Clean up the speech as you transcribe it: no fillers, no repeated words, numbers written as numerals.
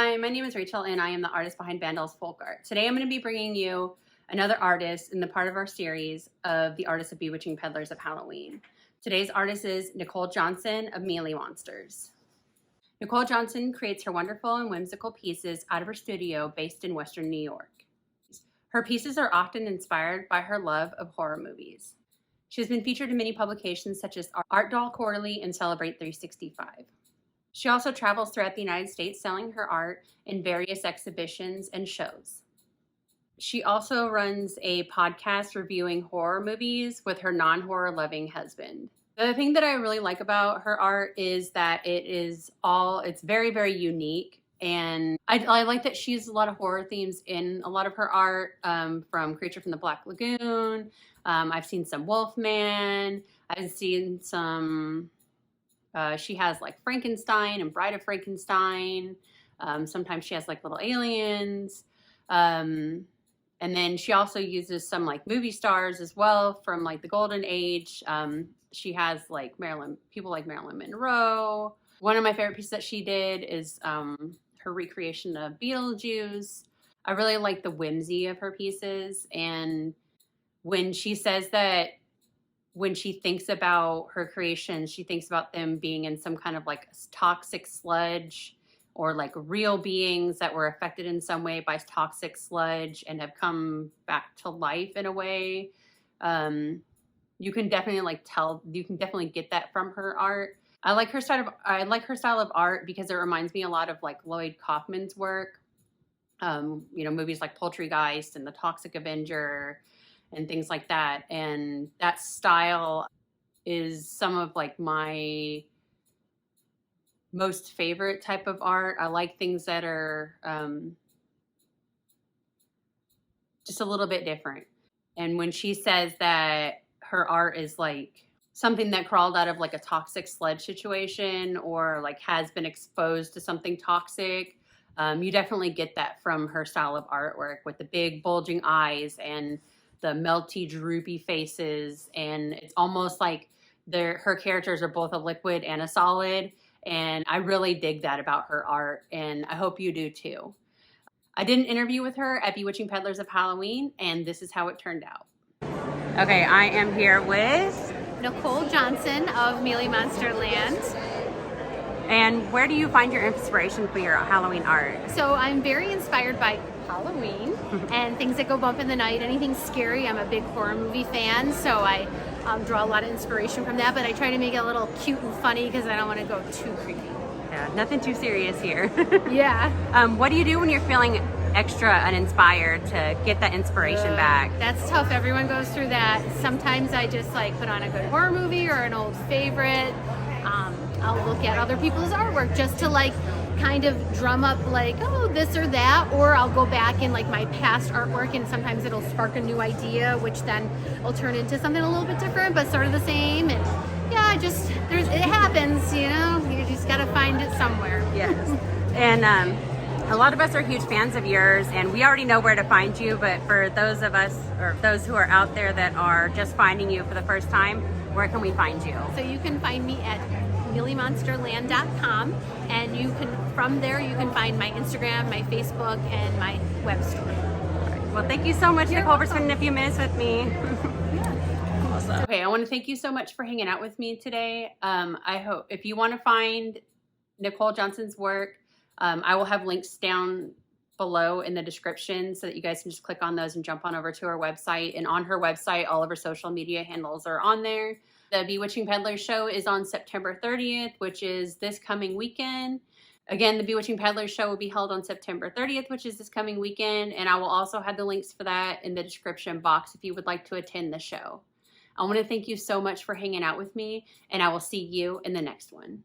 Hi, my name is Rachel and I am the artist behind VanDolls Folk Art. Today I'm going to be bringing you another artist in the part of our series of the artists of Bewitching Peddlers of Halloween. Today's artist is Nicole Johnson of Mealy Monsters. Nicole Johnson creates her wonderful and whimsical pieces out of her studio based in Western New York. Her pieces are often inspired by her love of horror movies. She has been featured in many publications such as Art Doll Quarterly and Celebrate 365. She also travels throughout the United States selling her art in various exhibitions and shows. She also runs a podcast reviewing horror movies with her non-horror loving husband. The thing that I really like about her art is that it's very, very unique. And I like that she uses a lot of horror themes in a lot of her art, from Creature from the Black Lagoon. I've seen some Wolfman. I've seen some... she has like Frankenstein and Bride of Frankenstein. Sometimes she has like little aliens. And then she also uses some like movie stars as well from like the Golden Age. She has like people like Marilyn Monroe. One of my favorite pieces that she did is her recreation of Beetlejuice. I really like the whimsy of her pieces. And when she says that when she thinks about her creations, she thinks about them being in some kind of like toxic sludge, or like real beings that were affected in some way by toxic sludge and have come back to life in a way. You can definitely get that from her art. I like her style of art because it reminds me a lot of like Lloyd Kaufman's work. Movies like Poultrygeist and The Toxic Avenger and things like that. And that style is some of like my most favorite type of art. I like things that are just a little bit different. And when she says that her art is like something that crawled out of like a toxic sludge situation, or like has been exposed to something toxic, you definitely get that from her style of artwork, with the big bulging eyes and the melty, droopy faces. And it's almost like her characters are both a liquid and a solid. And I really dig that about her art, and I hope you do too. I did an interview with her at Bewitching Peddlers of Halloween, and this is how it turned out. Okay, I am here with Nicole Johnson of Mealy Monsterland. And where do you find your inspiration for your Halloween art? So I'm very inspired by Halloween and things that go bump in the night, anything scary. I'm a big horror movie fan, so I draw a lot of inspiration from that, but I try to make it a little cute and funny because I don't want to go too creepy. Yeah, nothing too serious here. Yeah. What do you do when you're feeling extra uninspired to get that inspiration back? That's tough. Everyone goes through that. Sometimes I just like put on a good horror movie or an old favorite. I'll look at other people's artwork just to like kind of drum up like, oh, this or that, or I'll go back in like my past artwork and sometimes it'll spark a new idea, which then will turn into something a little bit different but sort of the same. And yeah, it happens, you just gotta find it somewhere. Yes. And a lot of us are huge fans of yours, and we already know where to find you, but for those of us, or those who are out there that are just finding you for the first time, where can we find you? So you can find me at mealymonsterland.com, and from there you can find my Instagram, my Facebook, and my web store. Well, thank you so much, Nicole, for spending a few minutes with me. Yeah. Awesome. Okay, I want to thank you so much for hanging out with me today. I hope if you want to find Nicole Johnson's work, I will have links down below in the description so that you guys can just click on those and jump on over to her website. And on her website, all of her social media handles are on there. The Bewitching Peddlers show is on September 30th, which is this coming weekend. Again, the Bewitching Peddlers show will be held on September 30th, which is this coming weekend. And I will also have the links for that in the description box if you would like to attend the show. I want to thank you so much for hanging out with me, and I will see you in the next one.